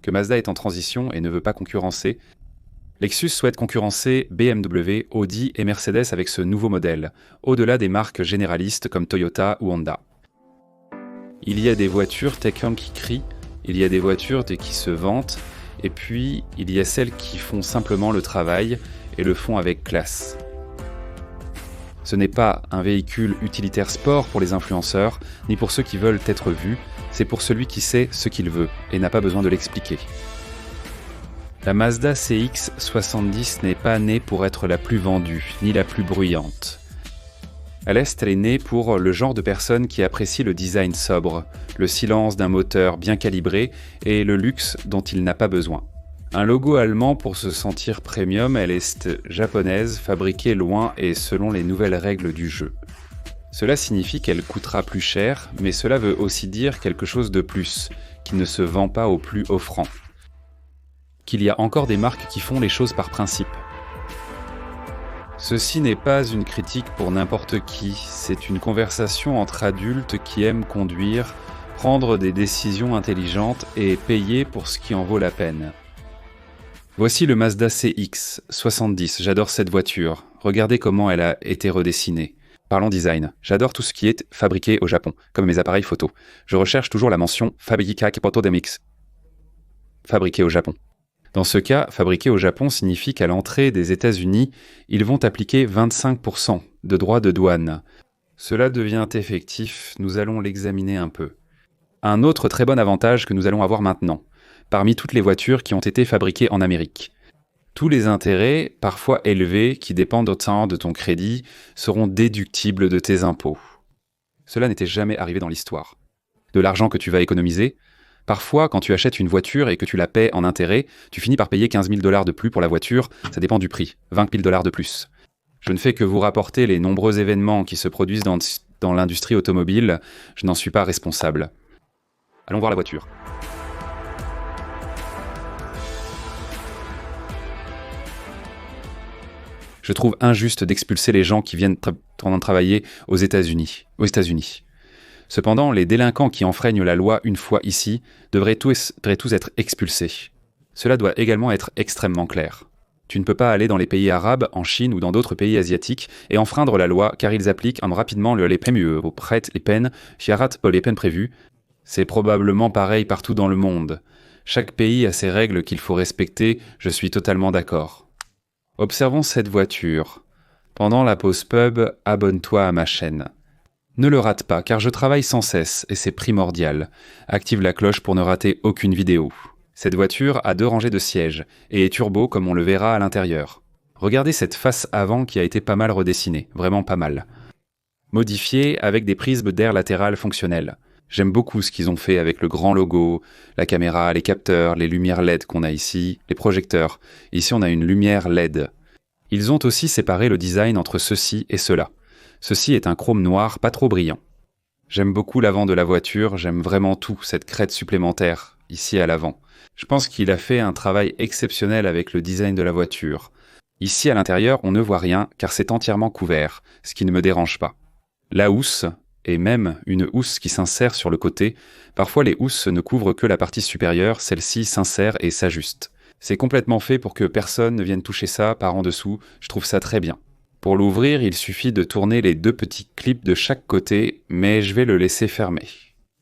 que Mazda est en transition et ne veut pas concurrencer, Lexus souhaite concurrencer BMW, Audi et Mercedes avec ce nouveau modèle, au-delà des marques généralistes comme Toyota ou Honda. Il y a des voitures Taycan qui crient, il y a des voitures qui se vantent, et puis il y a celles qui font simplement le travail et le font avec classe. Ce n'est pas un véhicule utilitaire sport pour les influenceurs, ni pour ceux qui veulent être vus, c'est pour celui qui sait ce qu'il veut et n'a pas besoin de l'expliquer. La Mazda CX-70 n'est pas née pour être la plus vendue, ni la plus bruyante. À l'Est, elle est née pour le genre de personne qui apprécie le design sobre, le silence d'un moteur bien calibré et le luxe dont il n'a pas besoin. Un logo allemand pour se sentir premium, elle est japonaise, fabriquée loin et selon les nouvelles règles du jeu. Cela signifie qu'elle coûtera plus cher, mais cela veut aussi dire quelque chose de plus, qui ne se vend pas au plus offrant. Qu'il y a encore des marques qui font les choses par principe. Ceci n'est pas une critique pour n'importe qui, c'est une conversation entre adultes qui aiment conduire, prendre des décisions intelligentes et payer pour ce qui en vaut la peine. Voici le Mazda CX-70, j'adore cette voiture, regardez comment elle a été redessinée. Parlons design, j'adore tout ce qui est fabriqué au Japon, comme mes appareils photo. Je recherche toujours la mention Fabricate Photodynamics. Fabriqué au Japon. Dans ce cas, fabriqué au Japon signifie qu'à l'entrée des États-Unis, ils vont appliquer 25% de droits de douane. Cela devient effectif, nous allons l'examiner un peu. Un autre très bon avantage que nous allons avoir maintenant, parmi toutes les voitures qui ont été fabriquées en Amérique. Tous les intérêts, parfois élevés, qui dépendent autant de ton crédit, seront déductibles de tes impôts. Cela n'était jamais arrivé dans l'histoire. De l'argent que tu vas économiser. Parfois, quand tu achètes une voiture et que tu la paies en intérêt, tu finis par payer 15 000 $ de plus pour la voiture, ça dépend du prix, 20 000 $ de plus. Je ne fais que vous rapporter les nombreux événements qui se produisent dans l'industrie automobile, je n'en suis pas responsable. Allons voir la voiture. Je trouve injuste d'expulser les gens qui viennent travailler aux États-Unis. Cependant, les délinquants qui enfreignent la loi une fois ici devraient tous être expulsés. Cela doit également être extrêmement clair. Tu ne peux pas aller dans les pays arabes, en Chine ou dans d'autres pays asiatiques et enfreindre la loi car ils appliquent rapidement les peines prévues. C'est probablement pareil partout dans le monde. Chaque pays a ses règles qu'il faut respecter, je suis totalement d'accord. Observons cette voiture. Pendant la pause pub, abonne-toi à ma chaîne. Ne le rate pas, car je travaille sans cesse, et c'est primordial. Active la cloche pour ne rater aucune vidéo. Cette voiture a 2 rangées de sièges, et est turbo comme on le verra à l'intérieur. Regardez cette face avant qui a été pas mal redessinée, vraiment pas mal. Modifiée avec des prises d'air latérales fonctionnelles. J'aime beaucoup ce qu'ils ont fait avec le grand logo, la caméra, les capteurs, les lumières LED qu'on a ici, les projecteurs. Ici on a une lumière LED. Ils ont aussi séparé le design entre ceci et cela. Ceci est un chrome noir pas trop brillant. J'aime beaucoup l'avant de la voiture, j'aime vraiment tout, cette crête supplémentaire, ici à l'avant. Je pense qu'il a fait un travail exceptionnel avec le design de la voiture. Ici à l'intérieur, on ne voit rien car c'est entièrement couvert, ce qui ne me dérange pas. La housse, et même une housse qui s'insère sur le côté, parfois les housses ne couvrent que la partie supérieure, celle-ci s'insère et s'ajuste. C'est complètement fait pour que personne ne vienne toucher ça par en dessous, je trouve ça très bien. Pour l'ouvrir, il suffit de tourner les 2 petits clips de chaque côté, mais je vais le laisser fermer.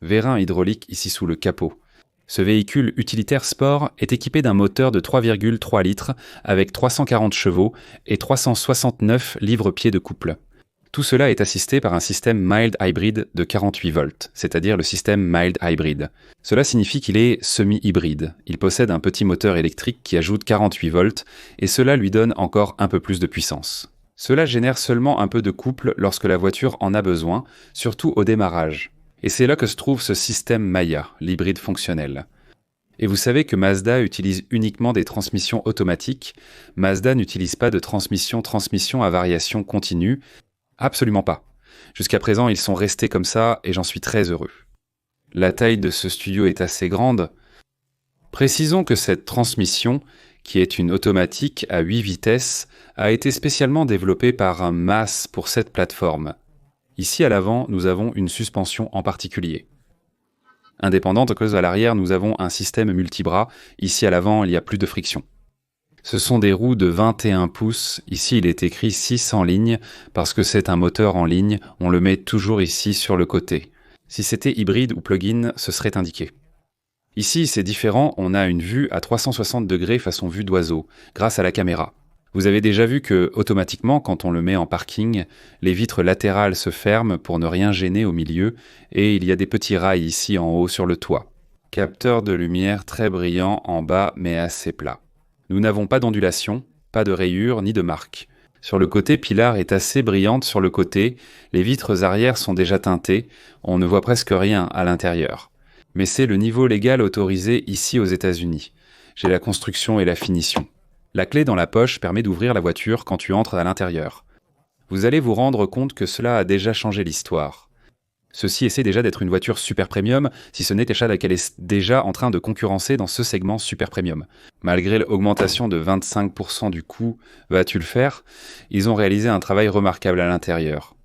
Vérin hydraulique ici sous le capot. Ce véhicule utilitaire sport est équipé d'un moteur de 3,3 litres avec 340 chevaux et 369 livres-pieds de couple. Tout cela est assisté par un système mild hybrid de 48 volts, c'est-à-dire le système mild hybrid. Cela signifie qu'il est semi-hybride. Il possède un petit moteur électrique qui ajoute 48 volts et cela lui donne encore un peu plus de puissance. Cela génère seulement un peu de couple lorsque la voiture en a besoin, surtout au démarrage. Et c'est là que se trouve ce système Maya, l'hybride fonctionnel. Et vous savez que Mazda utilise uniquement des transmissions automatiques. Mazda n'utilise pas de transmission à variation continue. Absolument pas. Jusqu'à présent, ils sont restés comme ça et j'en suis très heureux. La taille de ce studio est assez grande. Précisons que cette transmission, qui est une automatique à 8 vitesses, a été spécialement développée par un MAS pour cette plateforme. Ici à l'avant, nous avons une suspension en particulier. indépendante cause à l'arrière, nous avons un système multibras. Ici, à l'avant, il y a plus de friction. Ce sont des roues de 21 pouces. Ici, il est écrit 6 en ligne parce que c'est un moteur en ligne. On le met toujours ici sur le côté. Si c'était hybride ou plug-in, ce serait indiqué. Ici, c'est différent. On a une vue à 360 degrés façon vue d'oiseau grâce à la caméra. Vous avez déjà vu que, automatiquement, quand on le met en parking, les vitres latérales se ferment pour ne rien gêner au milieu et il y a des petits rails ici en haut sur le toit. Capteur de lumière très brillant en bas mais assez plat. Nous n'avons pas d'ondulation, pas de rayures ni de marques. Sur le côté, Pilar est assez brillante sur le côté, les vitres arrière sont déjà teintées, on ne voit presque rien à l'intérieur. Mais c'est le niveau légal autorisé ici aux États-Unis. J'ai la construction et la finition. La clé dans la poche permet d'ouvrir la voiture quand tu entres à l'intérieur. Vous allez vous rendre compte que cela a déjà changé l'histoire. Ceci essaie déjà d'être une voiture super premium, si ce n'est qu'elle est déjà en train de concurrencer dans ce segment super premium. Malgré l'augmentation de 25% du coût, vas-tu le faire ? Ils ont réalisé un travail remarquable à l'intérieur.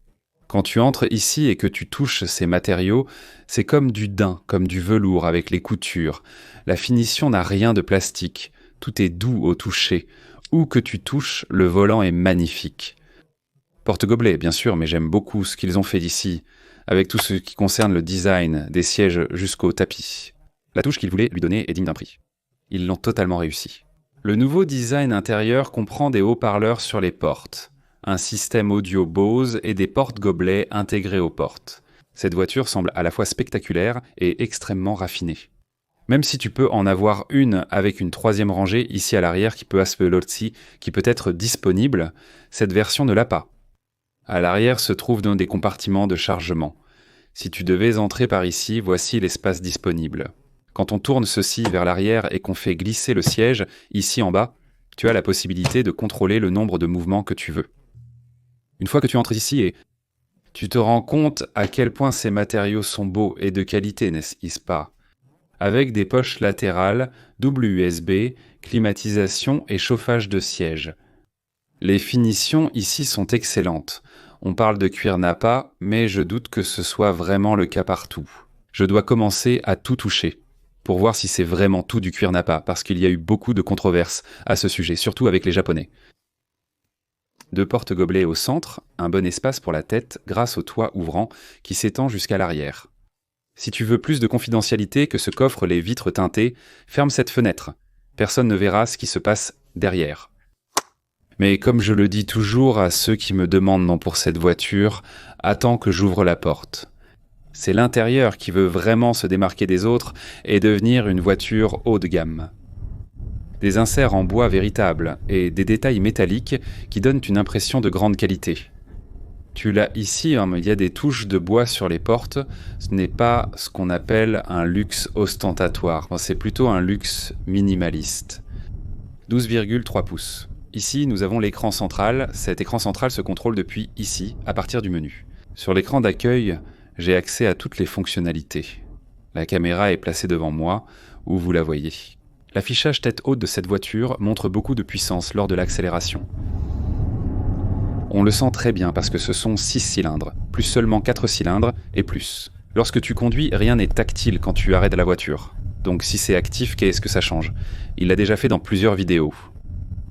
Quand tu entres ici et que tu touches ces matériaux, c'est comme du daim, comme du velours avec les coutures. La finition n'a rien de plastique. Tout est doux au toucher. Où que tu touches, le volant est magnifique. Porte-gobelet, bien sûr, mais j'aime beaucoup ce qu'ils ont fait d'ici, avec tout ce qui concerne le design, des sièges jusqu'au tapis. La touche qu'ils voulaient lui donner est digne d'un prix. Ils l'ont totalement réussi. Le nouveau design intérieur comprend des haut-parleurs sur les portes, un système audio Bose et des porte-gobelets intégrés aux portes. Cette voiture semble à la fois spectaculaire et extrêmement raffinée. Même si tu peux en avoir une avec une troisième rangée ici à l'arrière qui peut être disponible, cette version ne l'a pas. À l'arrière se trouvent donc des compartiments de chargement. Si tu devais entrer par ici, voici l'espace disponible. Quand on tourne ceci vers l'arrière et qu'on fait glisser le siège, ici en bas, tu as la possibilité de contrôler le nombre de mouvements que tu veux. Une fois que tu entres ici et tu te rends compte à quel point ces matériaux sont beaux et de qualité, n'est-ce pas ? Avec des poches latérales, double USB, climatisation et chauffage de siège. Les finitions ici sont excellentes. On parle de cuir Nappa, mais je doute que ce soit vraiment le cas partout. Je dois commencer à tout toucher, pour voir si c'est vraiment tout du cuir Nappa, parce qu'il y a eu beaucoup de controverses à ce sujet, surtout avec les Japonais. Deux porte-gobelets au centre, un bon espace pour la tête grâce au toit ouvrant qui s'étend jusqu'à l'arrière. Si tu veux plus de confidentialité que ce qu'offrent les vitres teintées, ferme cette fenêtre. Personne ne verra ce qui se passe derrière. Mais comme je le dis toujours à ceux qui me demandent non pour cette voiture, attends que j'ouvre la porte. C'est l'intérieur qui veut vraiment se démarquer des autres et devenir une voiture haut de gamme. Des inserts en bois véritables et des détails métalliques qui donnent une impression de grande qualité. Tu l'as ici, il y a des touches de bois sur les portes. Ce n'est pas ce qu'on appelle un luxe ostentatoire. C'est plutôt un luxe minimaliste. 12,3 pouces. Ici, nous avons l'écran central. Cet écran central se contrôle depuis ici, à partir du menu. Sur l'écran d'accueil, j'ai accès à toutes les fonctionnalités. La caméra est placée devant moi, où vous la voyez. L'affichage tête haute de cette voiture montre beaucoup de puissance lors de l'accélération. On le sent très bien parce que ce sont 6 cylindres, plus seulement 4 cylindres et plus. Lorsque tu conduis, rien n'est tactile quand tu arrêtes la voiture. Donc si c'est actif, qu'est-ce que ça change ? Il l'a déjà fait dans plusieurs vidéos.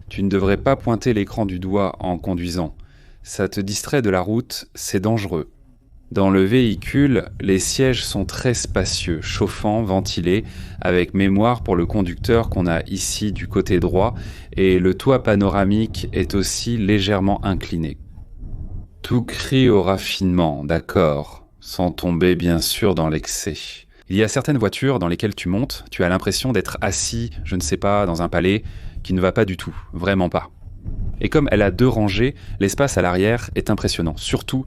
Tu ne devrais pas pointer l'écran du doigt en conduisant. Ça te distrait de la route, c'est dangereux. Dans le véhicule, les sièges sont très spacieux, chauffants, ventilés, avec mémoire pour le conducteur qu'on a ici du côté droit, et le toit panoramique est aussi légèrement incliné. Tout crie au raffinement, d'accord, sans tomber bien sûr dans l'excès. Il y a certaines voitures dans lesquelles tu montes, tu as l'impression d'être assis, je ne sais pas, dans un palais, qui ne va pas du tout, vraiment pas. Et comme elle a 2 rangées, l'espace à l'arrière est impressionnant, surtout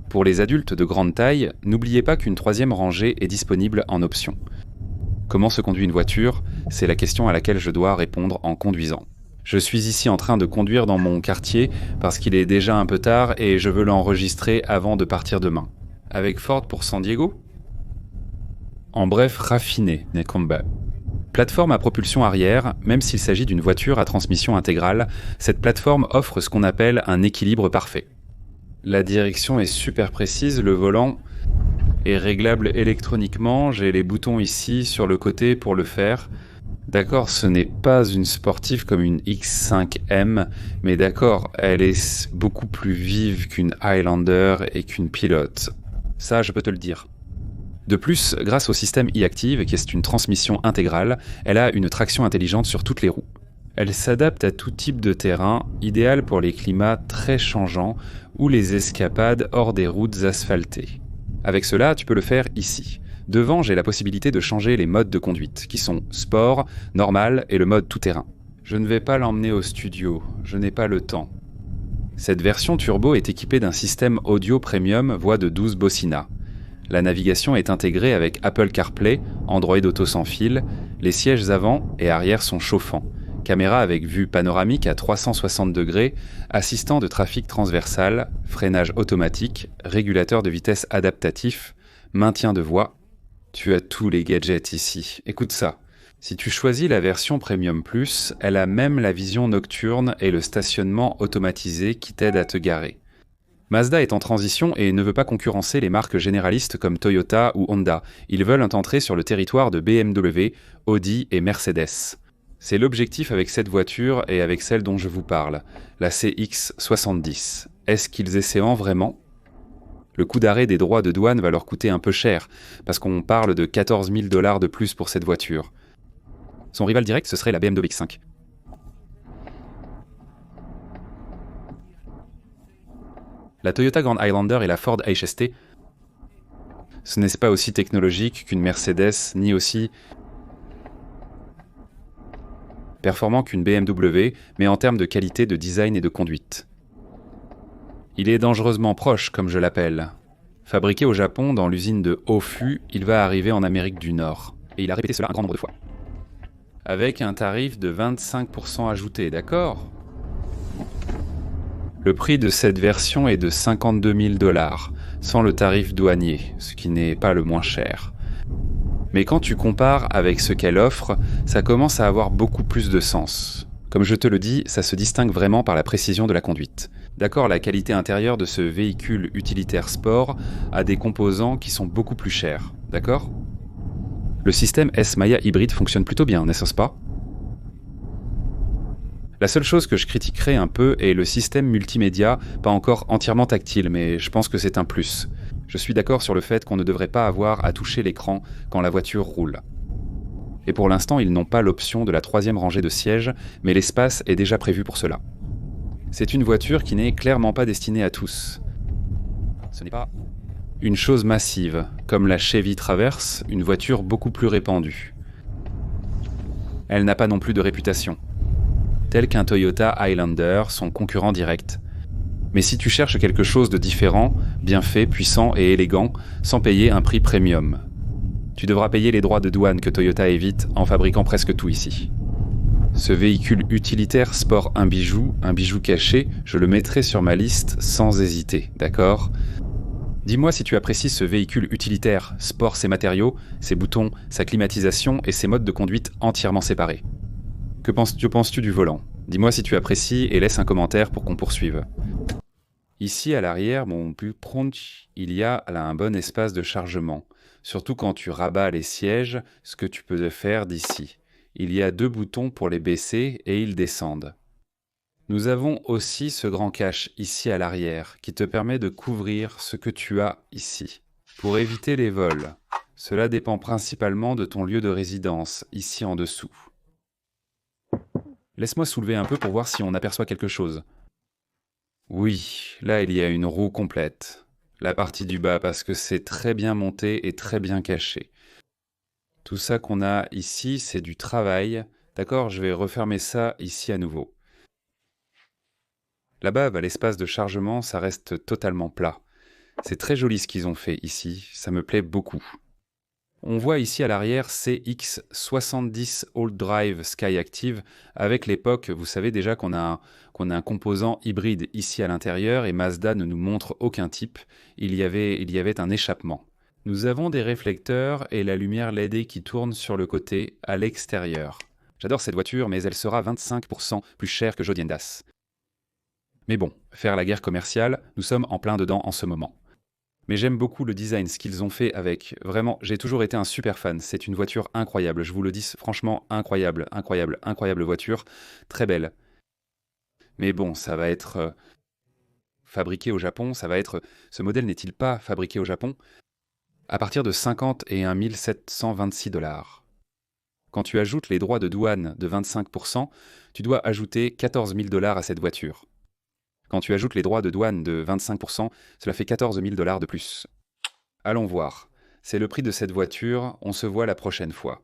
pour les adultes de grande taille, n'oubliez pas qu'une 3e rangée est disponible en option. Comment se conduit une voiture ? C'est la question à laquelle je dois répondre en conduisant. Je suis ici en train de conduire dans mon quartier parce qu'il est déjà un peu tard et je veux l'enregistrer avant de partir demain. Avec Ford pour San Diego ? En bref, raffiné, Necombe. Plateforme à propulsion arrière, même s'il s'agit d'une voiture à transmission intégrale, cette plateforme offre ce qu'on appelle un équilibre parfait. La direction est super précise, le volant est réglable électroniquement. J'ai les boutons ici sur le côté pour le faire. D'accord, ce n'est pas une sportive comme une X5M, mais d'accord, elle est beaucoup plus vive qu'une Highlander et qu'une pilote. Ça, je peux te le dire. De plus, grâce au système e-Active, qui est une transmission intégrale, elle a une traction intelligente sur toutes les roues. Elle s'adapte à tout type de terrain, idéal pour les climats très changeants ou les escapades hors des routes asphaltées. Avec cela, tu peux le faire ici. Devant, j'ai la possibilité de changer les modes de conduite, qui sont sport, normal et le mode tout-terrain. Je ne vais pas l'emmener au studio, je n'ai pas le temps. Cette version turbo est équipée d'un système audio premium voix de 12 Bocina. La navigation est intégrée avec Apple CarPlay, Android Auto sans fil, les sièges avant et arrière sont chauffants, caméra avec vue panoramique à 360 degrés, assistant de trafic transversal, freinage automatique, régulateur de vitesse adaptatif, maintien de voix. Tu as tous les gadgets ici. Écoute ça. Si tu choisis la version Premium Plus, elle a même la vision nocturne et le stationnement automatisé qui t'aide à te garer. Mazda est en transition et ne veut pas concurrencer les marques généralistes comme Toyota ou Honda. Ils veulent entrer sur le territoire de BMW, Audi et Mercedes. C'est l'objectif avec cette voiture et avec celle dont je vous parle, la CX-70. Est-ce qu'ils essaient vraiment ? Le coût d'arrêt des droits de douane va leur coûter un peu cher, parce qu'on parle de 14 000 $ de plus pour cette voiture. Son rival direct, ce serait la BMW X5. La Toyota Grand Highlander et la Ford HST, ce n'est pas aussi technologique qu'une Mercedes, ni aussi performant qu'une BMW, mais en termes de qualité de design et de conduite. Il est dangereusement proche, comme je l'appelle. Fabriqué au Japon dans l'usine de Ofu, il va arriver en Amérique du Nord. Et il a répété cela un grand nombre de fois. Avec un tarif de 25% ajouté, d'accord ? Le prix de cette version est de 52 000 $, sans le tarif douanier, ce qui n'est pas le moins cher. Mais quand tu compares avec ce qu'elle offre, ça commence à avoir beaucoup plus de sens. Comme je te le dis, ça se distingue vraiment par la précision de la conduite. D'accord, la qualité intérieure de ce véhicule utilitaire sport a des composants qui sont beaucoup plus chers, d'accord ? Le système S-Maya hybride fonctionne plutôt bien, n'est-ce pas ? La seule chose que je critiquerai un peu est le système multimédia, pas encore entièrement tactile, mais je pense que c'est un plus. Je suis d'accord sur le fait qu'on ne devrait pas avoir à toucher l'écran quand la voiture roule. Et pour l'instant, ils n'ont pas l'option de la 3e rangée de sièges, mais l'espace est déjà prévu pour cela. C'est une voiture qui n'est clairement pas destinée à tous. Ce n'est pas une chose massive, comme la Chevy Traverse, une voiture beaucoup plus répandue. Elle n'a pas non plus de réputation. Tel qu'un Toyota Highlander, son concurrent direct. Mais si tu cherches quelque chose de différent, bien fait, puissant et élégant, sans payer un prix premium, tu devras payer les droits de douane que Toyota évite en fabriquant presque tout ici. Ce véhicule utilitaire sport un bijou caché, je le mettrai sur ma liste sans hésiter, d'accord ? Dis-moi si tu apprécies ce véhicule utilitaire, sport ses matériaux, ses boutons, sa climatisation et ses modes de conduite entièrement séparés. Que penses-tu du volant ? Dis-moi si tu apprécies et laisse un commentaire pour qu'on poursuive. Ici à l'arrière, mon plus prompt, il y a là un bon espace de chargement. Surtout quand tu rabats les sièges, ce que tu peux faire d'ici. Il y a 2 boutons pour les baisser et ils descendent. Nous avons aussi ce grand cache ici à l'arrière qui te permet de couvrir ce que tu as ici. Pour éviter les vols, cela dépend principalement de ton lieu de résidence, ici en dessous. Laisse-moi soulever un peu pour voir si on aperçoit quelque chose. Oui, là il y a une roue complète. La partie du bas parce que c'est très bien monté et très bien caché. Tout ça qu'on a ici, c'est du travail. D'accord, je vais refermer ça ici à nouveau. Là-bas, l'espace de chargement, ça reste totalement plat. C'est très joli ce qu'ils ont fait ici, ça me plaît beaucoup. On voit ici à l'arrière CX-70 All Drive Skyactiv avec l'époque, vous savez déjà qu'on a un composant hybride ici à l'intérieur et Mazda ne nous montre aucun type, il y avait un échappement. Nous avons des réflecteurs et la lumière LED qui tourne sur le côté à l'extérieur. J'adore cette voiture mais elle sera 25% plus chère que Jodiendas. Mais bon, faire la guerre commerciale, nous sommes en plein dedans en ce moment. Mais j'aime beaucoup le design, ce qu'ils ont fait avec. Vraiment, j'ai toujours été un super fan. C'est une voiture incroyable. Je vous le dis franchement, incroyable, incroyable, incroyable voiture. Très belle. Mais bon, ça va être fabriqué au Japon. Ça va être. Ce modèle n'est-il pas fabriqué au Japon à partir de 51 726 dollars. Quand tu ajoutes les droits de douane de 25%, tu dois ajouter 14 000 dollars à cette voiture. Quand tu ajoutes les droits de douane de 25%, cela fait 14 000 dollars de plus. Allons voir. C'est le prix de cette voiture, on se voit la prochaine fois.